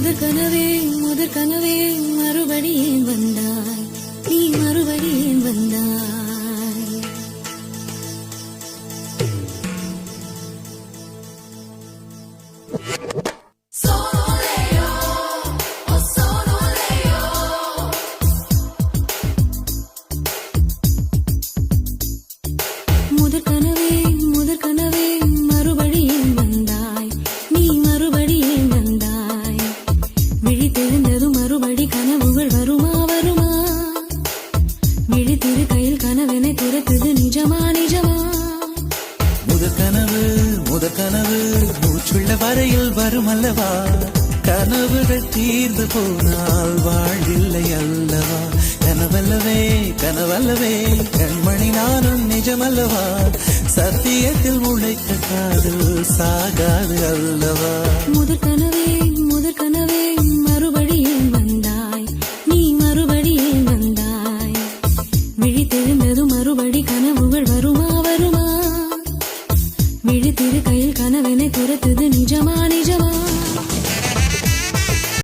முதற் கனவே மறுபடியும் வந்தாய், நீ மறுபடியும் வந்தாய். முதற் கனவே மறுபடியும் வந்தாய், நீ மறுபடியும் வந்தாய். விழித்தெழுந்ததும் மறுபடி கனவுகள் வருமா வருமா? விழித்திரு கையில் கனவென துரத்துது நிஜமா நிஜமா? முதற் கனவு மூச்சுள்ள வரையில் வரும் அல்லவா? கனவுகள் தீர்ந்து போனால் வாழ்வில்லை அல்லவா? கனவல்லவே கண்மணி நானும் நிஜமல்லவா? சத்தியத்தில் உழைத்த காதல் சாகாது அல்லவா? முதற் கனவே மறுபடியும் வந்தாய், நீ மறுபடியும் வந்தாய். விழித்தெழுந்ததும் மறுபடி கனவுகள் வருமா வருமா? விழித்திரு கையில் கனவென துரத்துது நிஜமா